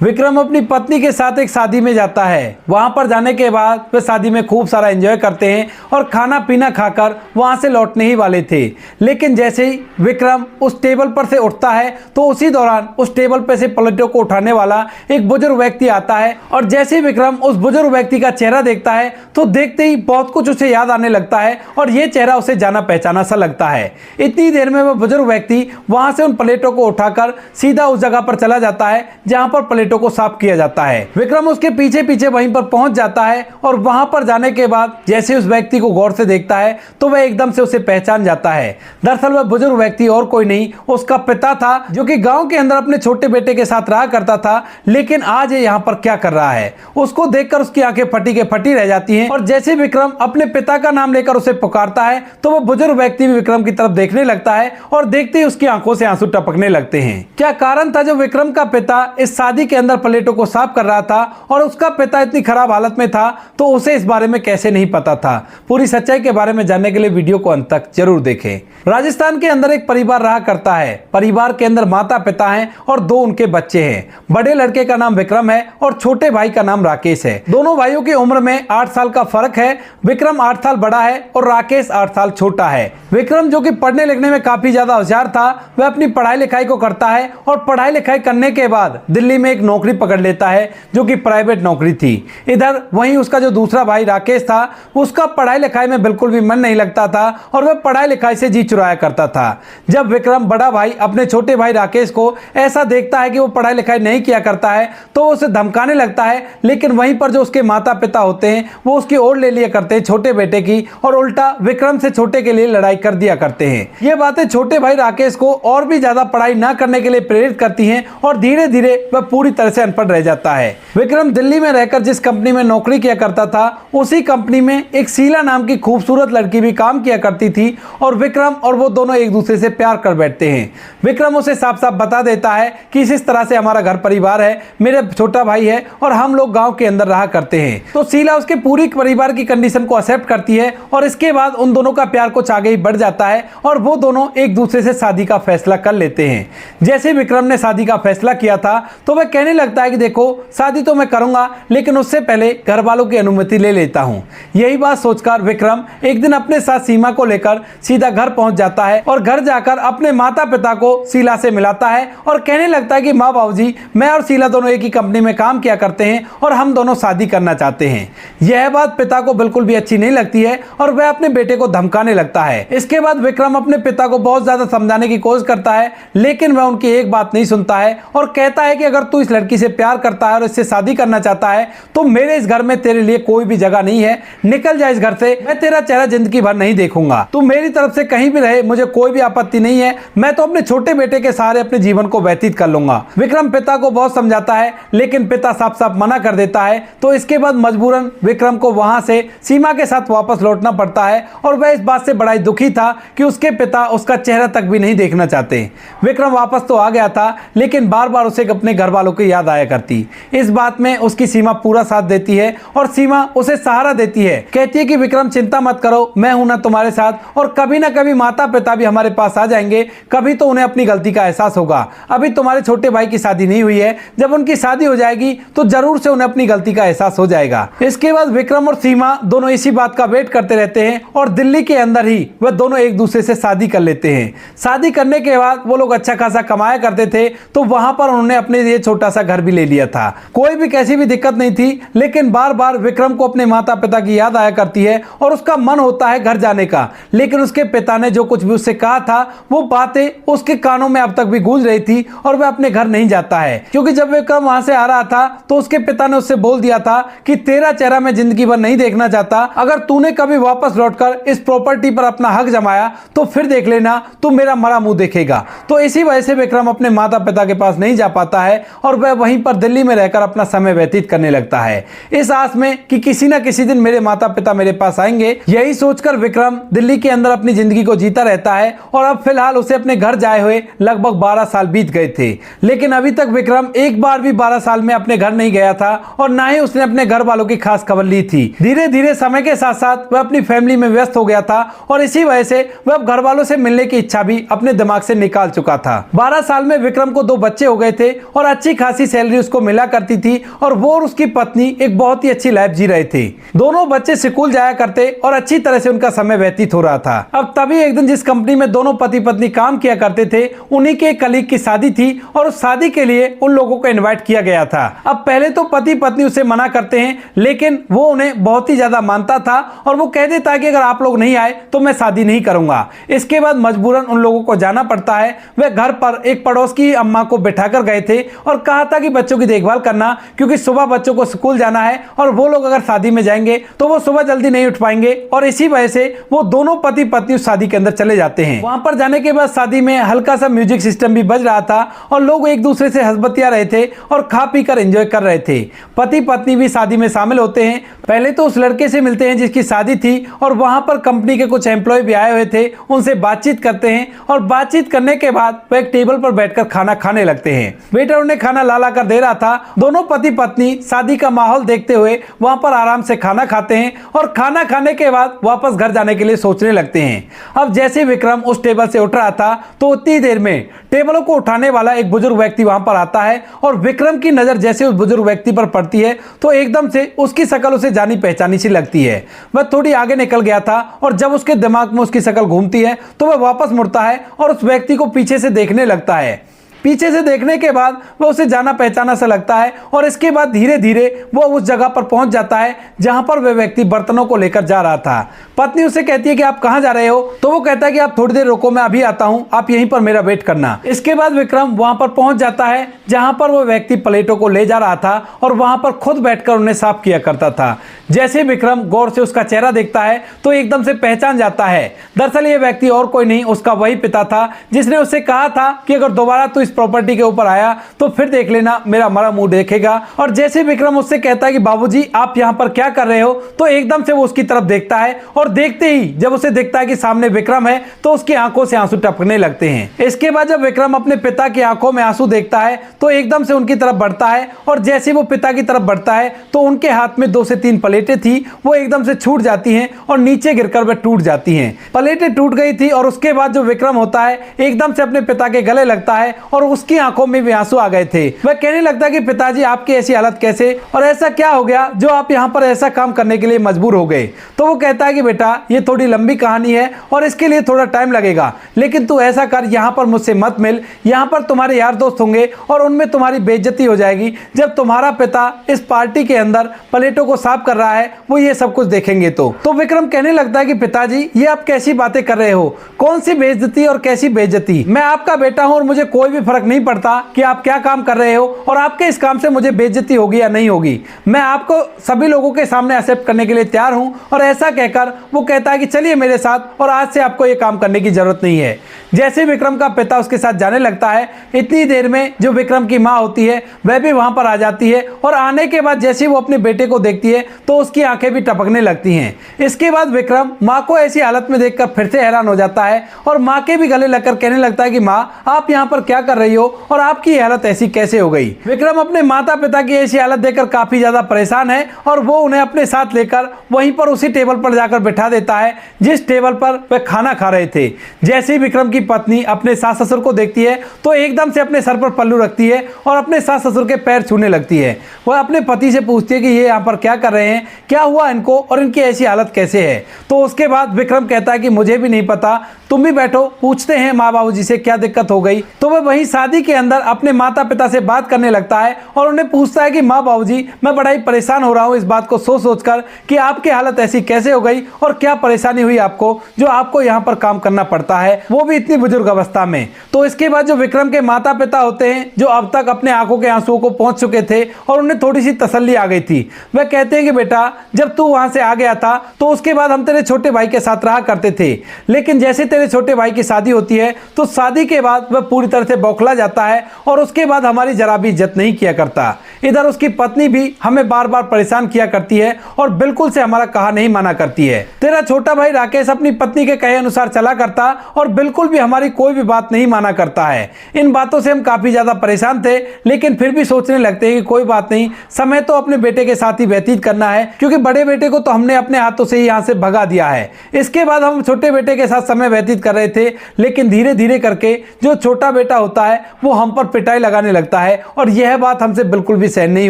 विक्रम अपनी पत्नी के साथ एक शादी में जाता है। वहां पर जाने के बाद वे शादी में खूब सारा एंजॉय करते हैं और खाना पीना खाकर वहां से लौटने ही वाले थे, लेकिन जैसे ही विक्रम उस टेबल पर से उठता है तो उसी दौरान उस टेबल पर से प्लेटों को उठाने वाला एक बुजुर्ग व्यक्ति आता है। और जैसे ही विक्रम उस बुजुर्ग व्यक्ति का चेहरा देखता है तो देखते ही बहुत कुछ उसे याद आने लगता है और ये चेहरा उसे जाना पहचाना सा लगता है। इतनी देर में वह बुजुर्ग व्यक्ति वहां से उन प्लेटों को उठाकर सीधा उस जगह पर चला जाता है जहां पर प्लेटों को साफ किया जाता है। विक्रम उसके पीछे पीछे वहीं पर पहुंच जाता है और वहां पर जाने के बाद जैसे उस व्यक्ति को गौर से देखता है तो वह एकदम से उसे पहचान जाता है। दरअसल वह बुजुर्ग व्यक्ति और कोई नहीं, उसका पिता था, जो कि गांव के अंदर अपने छोटे बेटे के साथ रहा करता था, लेकिन आज ये यहाँ पर क्या कर रहा है। उसको देखकर उसकी आंखें फटी के फटी रह जाती हैं और जैसे विक्रम अपने पिता का नाम लेकर उसे पुकारता है तो वह बुजुर्ग व्यक्ति भी विक्रम की तरफ देखने लगता है और देखते ही उसकी आंखों से आंसू टपकने लगते हैं। क्या कारण था जो विक्रम का पिता इस शादी के अंदर प्लेटों को साफ कर रहा था और उसका पिता इतनी खराब हालत में था तो उसे इस बारे में कैसे नहीं पता था। पूरी सच्चाई के बारे में जानने के लिए वीडियो को अंत तक जरूर देखें। राजस्थान के अंदर एक परिवार रहा करता है। परिवार के अंदर माता पिता हैं और दो उनके बच्चे हैं। बड़े लड़के का नाम विक्रम है और छोटे भाई का नाम राकेश है। दोनों भाइयों की उम्र में 8 साल का फर्क है। विक्रम 8 साल बड़ा है और राकेश 8 साल छोटा है। विक्रम, जो कि पढ़ने लिखने में काफी ज्यादा होशियार था, वह अपनी पढ़ाई लिखाई को करता है और पढ़ाई लिखाई करने के बाद दिल्ली में एक नौकरी पकड़ लेता है जो कि प्राइवेट नौकरी थी। इधर वहीं उसका जो दूसरा भाई राकेश था, उसका पढ़ाई लिखाई में बिल्कुल भी मन नहीं लगता था और वह पढ़ाई लिखाई से जी चुराया करता था। जब विक्रम बड़ा भाई अपने छोटे भाई राकेश को ऐसा देखता है कि वो पढ़ाई लिखाई नहीं किया करता है तो उसे धमकाने लगता है, लेकिन वहीं पर जो उसके माता पिता होते हैं वो उसकी ओर ले लिया करते हैं छोटे बेटे की, और उल्टा विक्रम से छोटे के लिए लड़ाई कर दिया करते हैं। ये बातें छोटे भाई राकेश को और भी ज्यादा पढ़ाई न करने के लिए प्रेरित करती हैं और धीरे धीरे वह पूरी तरह से अनपढ़ रह जाता है। विक्रम दिल्ली में रहकर जिस कंपनी में नौकरी किया करता था उसी कंपनी में एक शीला नाम की खूबसूरत लड़की भी काम किया करती थी और विक्रम और वो दोनों एक दूसरे से प्यार कर बैठते हैं। विक्रम उसे साफ साफ बता देता है कि इस तरह से हमारा घर परिवार है, मेरा छोटा भाई है और हम लोग गांव के अंदर रहा करते हैं। तो शीला उसके पूरी परिवार की कंडीशन को एक्सेप्ट करती है और इसके बाद उन दोनों का प्यार कुछ आगे ही बढ़ जाता है और वो दोनों एक दूसरे से शादी का फैसला कर लेते हैं। जैसे विक्रम ने शादी का फैसला किया था तो वह कहने लगता है कि देखो, शादी तो मैं करूंगा लेकिन उससे पहले घर वालों की अनुमति ले लेता हूं। यही बात सोचकर विक्रम एक दिन अपने साथ सीमा को लेकर सीधा घर पहुंच जाता है और घर जाकर अपने माता पिता को शीला से मिलाता है और कहने लगता है कि माँ बाबूजी, मैं और शीला दोनों एक ही कंपनी में काम किया करते हैं और हम दोनों शादी करना चाहते हैं। यह बात पिता को बिल्कुल भी अच्छी नहीं लगती है और वह अपने बेटे को धमकाने लगता है। इसके बाद विक्रम अपने पिता को बहुत ज्यादा समझाने की कोशिश करता है, लेकिन वह उनकी एक बात नहीं सुनता है और कहता है कि अगर तू इस लड़की से प्यार करता है और इससे शादी करना चाहता है तो मेरे इस घर में तेरे लिए कोई भी जगह नहीं है। निकल जा इस घर से, मैं तेरा चेहरा जिंदगी भर नहीं देखूंगा। तू मेरी तरफ से कहीं भी रहे, मुझे कोई भी आपत्ति नहीं है। मैं तो अपने छोटे बेटे के सहारे अपने जीवन को व्यतीत कर लूंगा। विक्रम पिता को बहुत समझाता है लेकिन पिता साफ साफ मना कर देता है। तो इसके बाद मजबूरन विक्रम को वहां से सीमा के साथ वापस लौटना पड़ता है और वह इस बात से बड़ा ही दुखी था कि उसके पिता उसका चेहरा तक भी नहीं देखना चाहते। विक्रम वापस तो आ गया था लेकिन बार बार उसे अपने घर वालों की याद आया करती। इस बात में उसकी सीमा पूरा साथ देती है और सीमा उसे सहारा देती है। कहती है कि विक्रम, चिंता मत करो, मैं हूं ना तुम्हारे साथ और कभी ना कभी माता पिता भी हमारे पास आ जाएंगे। कभी तो उन्हें अपनी गलती का एहसास होगा। अभी तुम्हारे छोटे भाई की शादी नहीं हुई है, जब उनकी शादी हो जाएगी तो जरूर से उन्हें अपनी गलती का एहसास हो जाएगा। इसके बाद विक्रम और सीमा दोनों इसी बात का वेट करते रहते हैं और दिल्ली के अंदर ही वह दोनों एक दूसरे से शादी कर लेते हैं। शादी करने के बाद वो लोग अच्छा खासा कमाया करते थे तो वहां पर उन्होंने अपने लिए छोटा सा घर भी ले लिया था। कोई भी कैसी भी दिक्कत नहीं थी, लेकिन बार बार विक्रम को अपने माता पिता की याद आया करती है और उसका मन होता है घर जाने का, लेकिन उसके पिता ने जो कुछ भी उससे कहा था वो बातें उसके कानों में अब तक भी गूंज रही थी और वह अपने घर नहीं जाता है। क्योंकि जब विक्रम वहां से आ रहा था तो उसके पिता ने उससे बोल दिया था कि तेरा चेहरा मैं जिंदगी भर नहीं देखना चाहता। अगर तूने कभी वापस लौटकर इस प्रॉपर्टी पर अपना हक जमाया तो फिर देख लेना, तू मेरा मरा मुंह देखेगा। तो इसी वजह से विक्रम अपने माता पिता के पास नहीं जा पाता है और वह वहीं पर दिल्ली में रहकर अपना समय व्यतीत करने लगता है, इस आस में कि किसी न किसी दिन मेरे माता पिता मेरे पास आएंगे। यही सोचकर विक्रम दिल्ली के अंदर अपनी जिंदगी को जीता रहता है और अब फिलहाल उसे अपने घर जाए हुए लगभग 12 साल बीत गए थे, लेकिन अभी तक विक्रम एक बार भी 12 साल में अपने घर नहीं गया था और ना ही उसने अपने घर वालों की खास खबर ली थी। धीरे धीरे समय के साथ साथ वह अपनी फैमिली में व्यस्त हो गया था और इसी वजह से वह घर वालों से मिलने की इच्छा भी अपने दिमाग से निकाल चुका था। 12 साल में विक्रम को 2 बच्चे हो गए थे और अच्छी खासी खासी सैलरी उसको मिला करती थी और वो और उसकी पत्नी एक बहुत ही अच्छी लाइफ जी रहे थे। दोनों बच्चे स्कूल जाया करते और अच्छी तरह से उनका समय व्यतीत हो रहा था। अब तभी एक दिन जिस कंपनी में दोनों पति पत्नी काम किया करते थे, उन्हीं के कलीग की शादी थी और उस शादी के लिए उन लोगों को इनवाइट किया गया था। अब पहले तो पति पत्नी उसे मना करते हैं, लेकिन वो उन्हें बहुत ही ज्यादा मानता था और वो कह देता है कि अगर आप लोग नहीं आए तो मैं शादी नहीं करूंगा। इसके बाद मजबूरन उन लोगों को जाना पड़ता है। वे घर पर एक पड़ोस की अम्मा को बैठाकर गए थे और कहा था कि बच्चों की देखभाल करना, क्योंकि सुबह बच्चों को स्कूल जाना है और वो लोग अगर शादी में जाएंगे तो वो सुबह जल्दी नहीं उठ पाएंगे और इसी वजह से वो दोनों पति पत्नी उस शादी के अंदर चले जाते हैं। वहां पर जाने के बाद शादी में हल्का सा म्यूजिक सिस्टम भी बज रहा था और लोग एक दूसरे से हंस बतिया रहे थे और खा पी कर एंजॉय कर रहे थे। पति पत्नी भी शादी में शामिल होते हैं। पहले तो उस लड़के से मिलते हैं जिसकी शादी थी और वहां पर कंपनी के कुछ एम्प्लॉय भी आए हुए थे, उनसे बातचीत करते हैं और बातचीत करने के बाद वो एक टेबल पर बैठकर खाना खाने लगते हैं। वेटर उन्हें खाना ला कर दे रहा था। दोनों पति पत्नी शादी का माहौल देखते हुए वहां पर आराम से खाना खाते हैं और खाना खाने के बाद वापस घर जाने के लिए सोचने लगते हैं। अब जैसे विक्रम उस टेबल से उठ रहा था तो उतनी देर में टेबलों को उठाने वाला एक बुजुर्ग व्यक्ति वहां पर आता है और विक्रम की नजर जैसे उस बुजुर्ग व्यक्ति पर पड़ती है तो एकदम से उसकी शक्ल उसे जानी पहचानी सी लगती है। वह थोड़ी आगे निकल गया था और जब उसके दिमाग में उसकी शक्ल घूमती है तो वह वापस मुड़ता है और उस व्यक्ति को पीछे से देखने लगता है। पीछे से देखने के बाद वह उसे जाना पहचाना सा लगता है और इसके बाद धीरे धीरे वो उस जगह पर पहुंच जाता है जहां पर वह व्यक्ति बर्तनों को लेकर जा रहा था। पत्नी उसे कहती है कि आप कहां जा रहे हो, तो वो कहता है कि आप थोड़ी देर रुको, मैं अभी आता हूं, आप यहीं पर मेरा वेट करना। इसके बाद विक्रम वहां पर पहुंच जाता है जहां पर वो व्यक्ति प्लेटों को ले जा रहा था और वहां पर खुद बैठकर उन्हें साफ किया करता था। जैसे विक्रम गौर से उसका चेहरा देखता है तो एकदम से पहचान जाता है। दरअसल ये व्यक्ति और कोई नहीं, उसका वही पिता था जिसने उसे कहा था कि अगर दोबारा तू इस प्रॉपर्टी के ऊपर आया तो फिर देख लेना, मेरा मरा मुंह देखेगा। और जैसे विक्रम उससे कहता है कि बाबूजी आप यहाँ पर क्या कर रहे हो, तो एकदम से वो उसकी तरफ देखता है और देखते ही जब उसे देखता है कि सामने विक्रम है तो उसकी आंखों से आंसू टपकने लगते हैं। इसके बाद जब विक्रम अपने पिता की आंखों में आंसू देखता है तो एकदम से उनकी तरफ बढ़ता है और जैसे वो पिता की तरफ बढ़ता है तो उनके हाथ में 2 से 3 प्लेटें थी, वो एकदम से छूट जाती हैं और नीचे गिरकर वे टूट जाती हैं। प्लेटें टूट गई थी और उसके बाद जो विक्रम होता है एकदम से अपने पिता के गले लगता है और उसकी आंखों में भी आंसू आ गए थे। वह कहने लगता है कि पिताजी आपकी ऐसी हालत कैसे और ऐसा क्या हो गया जो आप यहाँ पर ऐसा काम करने के लिए मजबूर हो गए। तो वो कहता है कि बेटा ये थोड़ी लंबी कहानी है और इसके लिए थोड़ा टाइम लगेगा, लेकिन तू ऐसा कर, यहाँ पर मुझसे मत मिल, यहाँ पर तुम्हारे यार दोस्त होंगे और उनमें तुम्हारी बेइज्जती हो जाएगी। जब तुम्हारा पिता इस पार्टी के अंदर प्लेटों को साफ कर रहा है वो ये सब कुछ देखेंगे। तो विक्रम कहने लगता है कि पिताजी ये आप कैसी बातें कर रहे हो, कौन सी बेइज्जती और कैसी बेइज्जती, मैं आपका बेटा हूं और मुझे कोई भी फर्क नहीं पड़ता कि आप क्या काम कर रहे हो और आपके इस काम से मुझे बेइज्जती होगी या नहीं होगी। मैं आपको सभी लोगों के सामने एक्सेप्ट करने के लिए तैयार हूं। और ऐसा कहकर वो कहता है कि चलिए मेरे साथ और आज से आपको ये काम करने की जरूरत नहीं है। जैसे विक्रम का पिता उसके साथ जाने लगता है, इतनी देर में जो विक्रम की माँ होती है वह भी वहां पर आ जाती है और आने के बाद जैसे वो अपने बेटे को देखती है तो उसकी आंखें भी टपकने लगती हैं। इसके बाद विक्रम माँ को ऐसी हालत में देखकर फिर से हैरान हो जाता है और माँ के भी गले लगकर कहने लगता है कि माँ आप यहाँ पर क्या कर रही हो और आपकी हालत ऐसी कैसे हो गई। विक्रम अपने माता पिता की ऐसी हालत देखकर काफी ज्यादा परेशान है और वो उन्हें अपने साथ लेकर वहीं पर उसी टेबल पर जाकर बैठा देता है जिस टेबल पर वे खाना खा रहे थे। जैसे ही विक्रम की पत्नी अपने सास ससुर को देखती है तो एकदम से अपने सर पर पल्लू रखती है और अपने सास ससुर के पैर छूने लगती है। वह अपने पति से पूछती है कि ये यहाँ पर क्या कर रहे हैं, क्या हुआ इनको और इनकी ऐसी हालत कैसे है। तो उसके बाद विक्रम कहता है कि मुझे भी नहीं पता, तुम भी बैठो, पूछते हैं माँ बाबू जी से क्या दिक्कत हो गई। तो वह वहीं शादी के अंदर अपने माता पिता से बात करने लगता है और उन्हें पूछता है कि माँ बाबू जी मैं बड़ा ही परेशान हो रहा हूँ इस बात को सोच सोच कर कि आपकी हालत ऐसी कैसे हो गई और क्या परेशानी हुई आपको जो आपको यहाँ पर काम करना पड़ता है, वो भी इतनी बुजुर्ग अवस्था में। तो इसके बाद जो विक्रम के माता पिता होते हैं जो अब तक अपने आंखों के आंसुओं को पहुंच चुके थे और उन्हें थोड़ी सी तसल्ली आ गई थी, वह कहते हैं कि बेटा जब तू वहां से आ गया था तो उसके बाद हम तेरे छोटे भाई के साथ रहा करते थे, लेकिन जैसे तेरे छोटे भाई की शादी होती है तो शादी के बाद वह पूरी तरह से बौखला जाता है और उसके बाद हमारी जरा भी इज्जत नहीं किया करता। इधर उसकी पत्नी भी हमें बार बार परेशान किया करती है और बिल्कुल से हमारा कहा नहीं माना करती है। तेरा छोटा भाई राकेश अपनी पत्नी के कहे अनुसार चला करता और बिल्कुल भी हमारी कोई भी बात नहीं माना करता है। इन बातों से हम काफी ज्यादा परेशान थे, लेकिन फिर भी सोचने लगते हैं कि कोई बात नहीं, समय तो अपने बेटे के साथ ही व्यतीत करना है, क्योंकि बड़े बेटे को तो हमने अपने हाथों से ही यहाँ से भगा दिया है। इसके बाद हम छोटे बेटे के साथ समय व्यतीत कर रहे थे, लेकिन धीरे धीरे करके जो छोटा बेटा होता है वो हम पर पिटाई लगाने लगता है और यह बात हमसे बिल्कुल भी सहन नहीं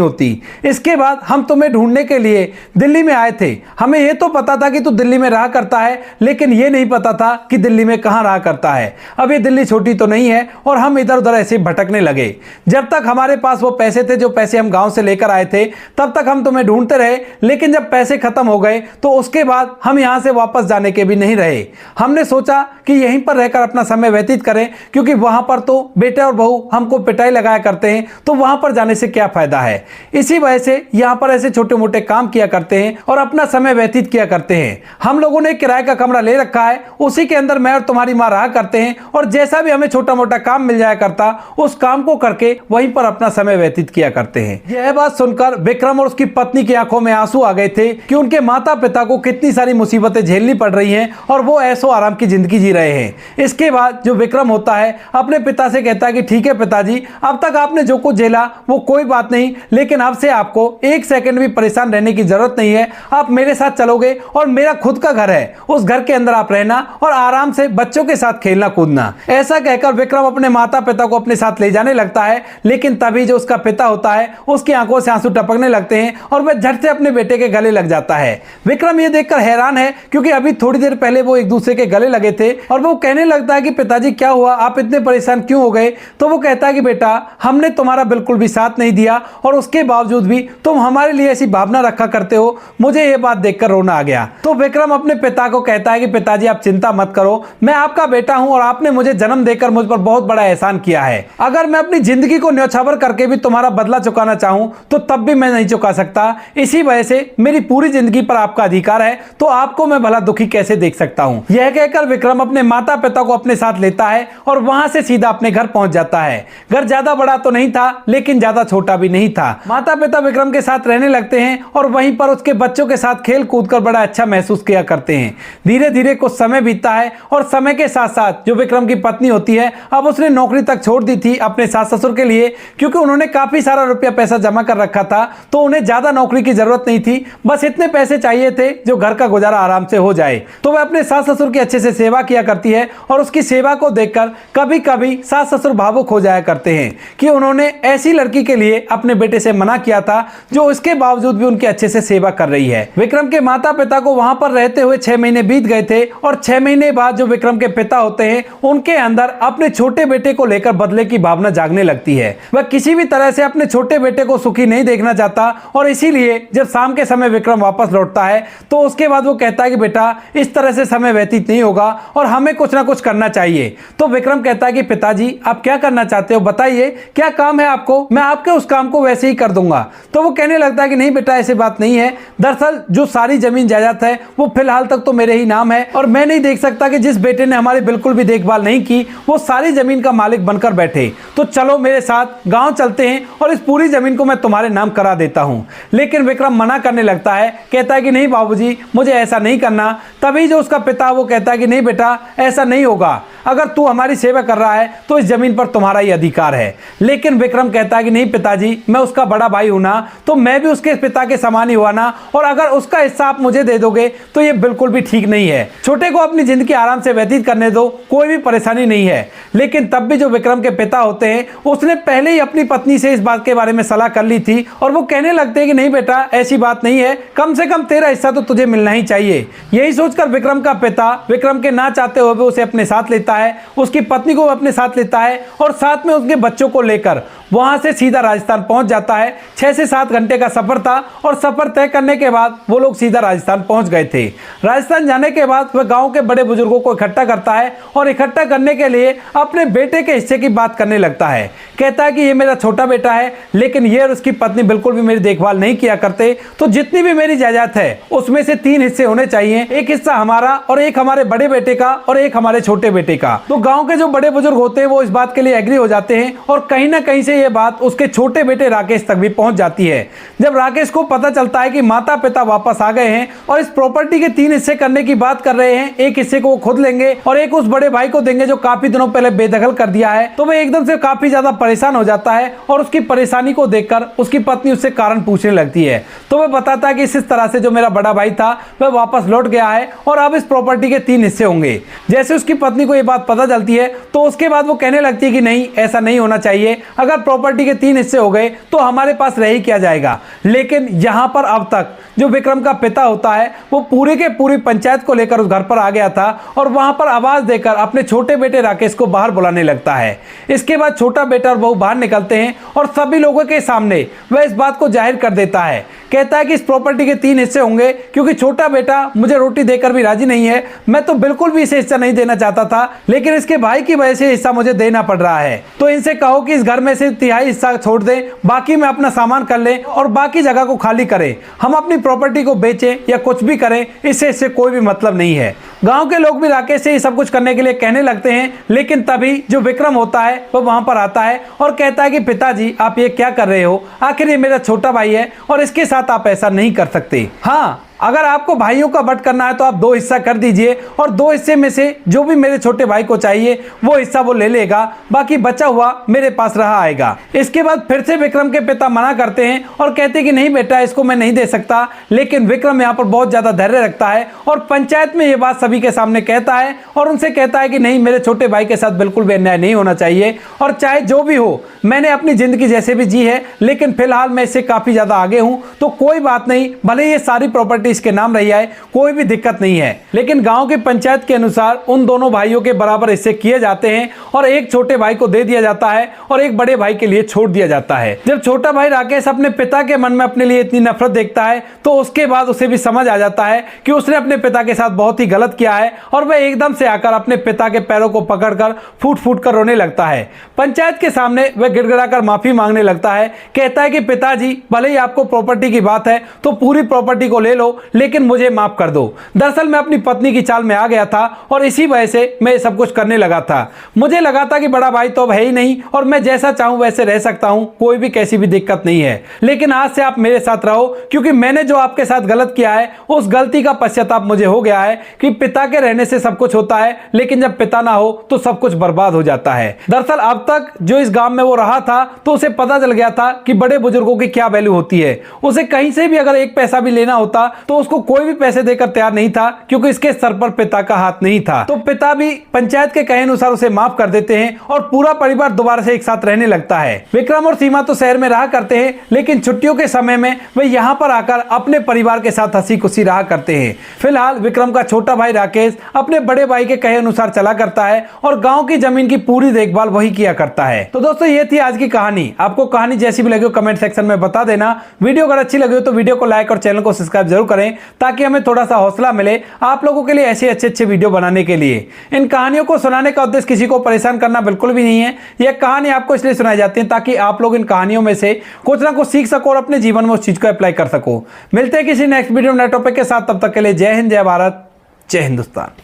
होती। इसके बाद हम तुम्हें ढूंढने के लिए दिल्ली में आए थे। हमें यह तो पता था कि तू दिल्ली में रहा करता है, लेकिन यह नहीं पता था कि दिल्ली में कहां रहा करता है। अब ये दिल्ली छोटी तो नहीं है और हम इधर उधर ऐसे भटकने लगे। जब तक हमारे पास वो पैसे थे जो पैसे हम गांव से लेकर आए थे, तब तक हम तुम्हें ढूंढते रहे, लेकिन जब पैसे खत्म हो गए तो उसके बाद हम यहां से वापस जाने के भी नहीं रहे। हमने सोचा कि यहीं पर रहकर अपना समय व्यतीत करें, क्योंकि वहां पर तो बेटे और बहू हमको पिटाई लगाया करते हैं, तो वहां पर जाने से क्या फायदा है। इसी वजह से यहां पर ऐसे छोटे मोटे काम किया करते हैं और अपना समय व्यतीत किया करते हैं। हम लोगों ने किराए का कमरा ले रखा है, उसी के अंदर मैं और तुम्हारी मां रहा करते हैं और जैसा भी हमें छोटा मोटा काम मिल जाया करता, उस काम को करके वहीं पर अपना समय व्यतीत किया करते हैं। यह बात सुनकर विक्रम और उसकी पत्नी की आंखों में आंसू आ गए थे कि उनके माता पिता को कितनी सारी मुसीबतें झेलनी पड़ रही हैं और वो ऐसो आराम की जिंदगी जी रहे हैं। इसके बाद जो विक्रम होता है अपने पिता से कहता है कि ठीक है पिताजी, अब तक आपने जो कुछ झेला वो कोई बात नहीं, लेकिन अब से आपको एक सेकंड भी परेशान रहने की जरूरत नहीं है। आप मेरे साथ चलोगे और मेरा खुद का घर है, उस घर के अंदर आप रहना और आराम से बच्चों के साथ खेलना कूदना। ऐसा कहकर विक्रम अपने माता पिता को अपने साथ ले जाने लगता है, लेकिन तभी जो उसका पिता होता है उसकी आंखों से आंसू टपकने लगते हैं और वह झट से अपने बेटे के गले लग जाता है। विक्रम ये देखकर हैरान है, क्योंकि अभी थोड़ी देर पहले वो एक दूसरे के गले लगे थे और वो कहने लगता है कि पिताजी क्या हुआ, आप इतने परेशान क्यों हो गए। तो वो कहता है कि बेटा, हमने तुम्हारा बिल्कुल भी साथ नहीं दिया और उसके बावजूद भी तुम हमारे लिए ऐसी भावना रखा करते हो। मुझे ये बात देखकर रोना आ गया। तो विक्रम अपने पिता को कहता है कि पिताजी आप चिंता मत करो, मैं आपका बेटा हूं और आपने मुझे जन्म देकर मुझ पर बहुत बड़ा एहसान किया है। अगर मैं अपनी जिंदगी को न्यौछावर करके भी तुम्हारा बदला चुकाना चाहूं तो तब भी मैं नहीं चुका सकता। इसी वजह से मेरी पूरी जिंदगी पर आपका अधिकार है, तो आपको मैं भला दुखी कैसे देख सकता हूं। यह कहकर विक्रम अपने माता पिता को अपने साथ लेता है और वहां से सीधा अपने घर पहुंच जाता है। घर ज्यादा बड़ा तो नहीं था, लेकिन ज्यादा छोटा भी नहीं था। माता पिता विक्रम के साथ रहने लगते हैं और वहीं पर उसके बच्चों के साथ खेल कूद कर बड़ा अच्छा महसूस किया करते हैं। धीरे धीरे कुछ समय बीतता है और समय के साथ साथ जो विक्रम की पत्नी होती है, अब उसने नौकरी तक छोड़ दी थी अपने सास ससुर के लिए, क्योंकि उन्होंने काफी सारा रुपया पैसा जमा कर रखा था, तो उन्हें ज्यादा नौकरी की जरूरत नहीं थी, बस इतने पैसे चाहिए थे जो घर का गुजारा आराम से हो जाए। तो वह अपने सास ससुर की अच्छे से सेवा किया करती है और उसकी सेवा को देखकर कभी कभी सास ससुर भावुक हो जाया करते हैं कि उन्होंने ऐसी लड़की के लिए अपने बेटे से मना किया था जो इसके बावजूद भी उनकी अच्छे से सेवा कर रही है। विक्रम के माता पिता को वहां पर रहते हुए 6 महीने बीत गए थे और 6 महीने बाद जो विक्रम के पिता होते हैं उनके अंदर अपने छोटे बेटे को लेकर बदले की भावना जागने लगती है। वह किसी भी तरह से अपने छोटे बेटे को सुखी नहीं देखना चाहता और इसीलिए जब शाम के समय विक्रम वापस लौटता है तो उसके बाद वो कहता है कि बेटा, इस तरह से समय व्यतीत नहीं होगा और हमें कुछ ना कुछ करना चाहिए। तो विक्रम कहता है कि पिताजी आप क्या करना चाहते हो, बताइए क्या काम है आपको, मैं आपके उस काम को वैसे ही कर दूंगा। तो वो कहने लगता है कि नहीं बेटा, ऐसी बात नहीं है, दरअसल जो सारी जमीन जायदाद है वो फिलहाल तक तो मेरे ही नाम है और मैं नहीं देख सकता कि जिस बेटे ने हमारी बिल्कुल भी देखभाल नहीं की वो सारी जमीन का मालिक बनकर बैठे। तो चलो मेरे साथ गांव चलते हैं और इस पूरी जमीन को मैं तुम्हारे नाम करा देता हूं। लेकिन विक्रम मना करने लगता है, कहता है कि नहीं बाबूजी, मुझे ऐसा नहीं करना। तभी जो उसका पिता वो कहता है कि नहीं बेटा, ऐसा नहीं होगा, अगर तू हमारी सेवा कर रहा है तो इस जमीन पर तुम्हारा ही अधिकार है। लेकिन विक्रम कहता है कि नहीं पिताजी, मैं उसका बड़ा भाई हूं ना, तो मैं भी उसके पिता के समान ही हुआ ना, और अगर उसका हिस्सा आप मुझे दे दोगे तो ये बिल्कुल भी ठीक नहीं है। छोटे को अपनी जिंदगी आराम से व्यतीत करने दो, कोई भी परेशानी नहीं है। लेकिन तब भी जो विक्रम के पिता होते हैं उसने पहले ही अपनी पत्नी से इस बात के बारे में सलाह कर ली थी और वो कहने लगते हैं कि नहीं बेटा, ऐसी बात नहीं है, कम से कम तेरा हिस्सा तो तुझे मिलना ही चाहिए। यही सोचकर विक्रम का पिता विक्रम के ना चाहते हुए भी उसे अपने साथ लेता है, उसकी पत्नी को अपने साथ लेता है और साथ में उसके बच्चों को लेकर वहां से सीधा राजस्थान पहुंच जाता है। 6 से 7 घंटे का सफर था और सफर तय करने के बाद वो लोग सीधा राजस्थान पहुंच गए थे। राजस्थान जाने के बाद वह गांव के बड़े बुजुर्गों को इकट्ठा करता है और इकट्ठा करने के लिए अपने बेटे के हिस्से की बात करने लगता है। कहता है कि ये मेरा छोटा बेटा है, लेकिन ये और उसकी पत्नी बिल्कुल भी मेरी देखभाल नहीं किया करते, तो जितनी भी मेरी जायदाद है उसमें से 3 हिस्से होने चाहिए, एक हिस्सा हमारा और एक हमारे बड़े बेटे का और एक हमारे छोटे बेटे का। तो गांव के जो बड़े बुजुर्ग होते हैं वो इस बात के लिए एग्री हो जाते हैं और कहीं ना कहीं से ये बात उसके छोटे बेटे राकेश तक भी पहुंच जाती है। जब राकेश को पता चलता है कि माता पिता वापस आ गए हैं और इस प्रॉपर्टी के 3 हिस्से करने की बात कर रहे हैं, एक हिस्से को वो खुद लेंगे और एक उस बड़े भाई को देंगे जो काफी दिनों पहले बेदखल कर दिया है, तो वह एकदम से काफी ज्यादा परेशान हो जाता है और उसकी परेशानी को देखकर उसकी पत्नी उससे कारण पूछने लगती है। तो वह बताता है कि इस तरह से जो मेरा बड़ा भाई था वह वापस लौट गया है और अब इस प्रॉपर्टी के 3 हिस्से होंगे। जैसे उसकी पत्नी को यह बात पता चलती है तो उसके बाद वो कहने लगती है कि नहीं, ऐसा नहीं होना चाहिए, अगर प्रॉपर्टी के 3 हिस्से हो गए तो हमारे पास रह ही क्या जाएगा। लेकिन यहां पर अब तक जो विक्रम का पिता होता है वो पूरी के पूरी पंचायत को लेकर उस घर पर आ गया था और वहां पर आवाज देकर अपने छोटे बेटे राकेश को बाहर बुलाने लगता है। इसके बाद छोटा बेटा और बहू बाहर निकलते हैं और सभी लोगों के सामने वह इस बात को जाहिर कर देता है, कहता है कि इस प्रॉपर्टी के 3 हिस्से होंगे क्योंकि छोटा बेटा मुझे रोटी देकर भी राजी नहीं है। मैं तो बिल्कुल भी इसे हिस्सा नहीं देना चाहता था, लेकिन इसके भाई की वजह से हिस्सा मुझे देना पड़ रहा है। तो इनसे कहो कि इस घर में से 1/3 हिस्सा छोड़ दें, बाकी में अपना सामान कर लें और बाकी जगह को खाली करें। हम अपनी प्रॉपर्टी को बेचें या कुछ भी करें, इससे कोई भी मतलब नहीं है। गांव के लोग भी राकेश से ये सब कुछ करने के लिए कहने लगते हैं, लेकिन तभी जो विक्रम होता है वह वहां पर आता है और कहता है कि पिताजी आप ये क्या कर रहे हो, आखिर ये मेरा छोटा भाई है और इसके साथ आप ऐसा नहीं कर सकते। हाँ, अगर आपको भाइयों का बट करना है तो आप 2 हिस्सा कर दीजिए और 2 हिस्से में से जो भी मेरे छोटे भाई को चाहिए वो हिस्सा वो ले लेगा, बाकी बचा हुआ मेरे पास रहा आएगा। इसके बाद फिर से विक्रम के पिता मना करते हैं और कहते हैं कि नहीं बेटा, इसको मैं नहीं दे सकता। लेकिन विक्रम यहाँ पर बहुत ज्यादा धैर्य रखता है और पंचायत में ये बात सभी के सामने कहता है और उनसे कहता है कि नहीं, मेरे छोटे भाई के साथ बिल्कुल भी अन्याय नहीं होना चाहिए और चाहे जो भी हो, मैंने अपनी जिंदगी जैसे भी जी है, लेकिन फिलहाल मैं इससे काफी ज्यादा आगे हूं, तो कोई बात नहीं, भले ये सारी प्रॉपर्टी इसके नाम रही है, कोई भी दिक्कत नहीं है। लेकिन गांव की पंचायत के अनुसार उन दोनों भाइयों के बराबर हिस्से किए जाते हैं और एक छोटे भाई को दे दिया जाता है और एक बड़े भाई के लिए छोड़ दिया जाता है। जब छोटा भाई राकेश अपने पिता के मन में अपने लिए इतनी नफरत देखता है तो उसके बाद उसे भी समझ आ जाता है कि उसने अपने पिता के साथ बहुत ही गलत किया है और वह एकदम से आकर अपने पिता के पैरों को पकड़कर फूट फूट कर रोने लगता है। पंचायत के सामने वह गिड़गिड़ाकर माफी मांगने लगता है, कहता है कि पिताजी भले ही आपको प्रॉपर्टी की बात है तो पूरी प्रॉपर्टी को ले लो, लेकिन मुझे माफ कर दो। दरअसल मैं अपनी पत्नी की चाल में आ गया था और इसी वजह से मैं सब कुछ करने लगा था। मुझे लगा था कि बड़ा भाई तो अब है ही नहीं और मैं जैसा चाहूं वैसे रह सकता हूं, कोई भी कैसी भी दिक्कत नहीं है। लेकिन आज से आप मेरे साथ रहो, क्योंकि मैंने जो आपके साथ गलत किया है उस गलती का पश्चाताप मुझे हो गया है कि पिता के रहने से सब कुछ होता है, लेकिन जब पिता ना हो तो सब कुछ बर्बाद हो जाता है। दरअसल अब तक जो इस गांव में वो रहा था तो उसे पता चल गया था कि बड़े बुजुर्गों की क्या वैल्यू होती है। उसे कहीं से भी अगर 1 पैसा भी लेना होता तो उसको कोई भी पैसे देकर तैयार नहीं था, क्योंकि इसके सर पर पिता का हाथ नहीं था। तो पिता भी पंचायत के कहे अनुसार उसे माफ कर देते हैं और पूरा परिवार दोबारा से एक साथ रहने लगता है। विक्रम और सीमा तो शहर में रहा करते हैं, लेकिन छुट्टियों के समय में वे यहाँ पर आकर अपने परिवार के साथ हंसी खुशी रहा करते हैं। फिलहाल विक्रम का छोटा भाई राकेश अपने बड़े भाई के कहे अनुसार चला करता है और गांव की जमीन की पूरी देखभाल वही किया करता है। तो दोस्तों ये थी आज की कहानी। आपको कहानी जैसी भी लगी हो कमेंट सेक्शन में बता देना। वीडियो अगर अच्छी लगी हो तो वीडियो को लाइक और चैनल को सब्सक्राइब जरूर करें, ताकि हमें थोड़ा सा हौसला मिले आप लोगों के लिए ऐसे अच्छे वीडियो बनाने के लिए। इन कहानियों को सुनाने का उद्देश्य किसी को परेशान करना बिल्कुल भी नहीं है। यह कहानी आपको इसलिए सुनाई जाती है ताकि आप लोग इन कहानियों में से कुछ ना कुछ सीख सको और अपने जीवन में उस चीज को अप्लाई कर सको। मिलते हैं किसी नेक्स्ट वीडियो में नए टॉपिक के साथ, तब तक के लिए जय हिंद, जय भारत, जय हिंदुस्तान।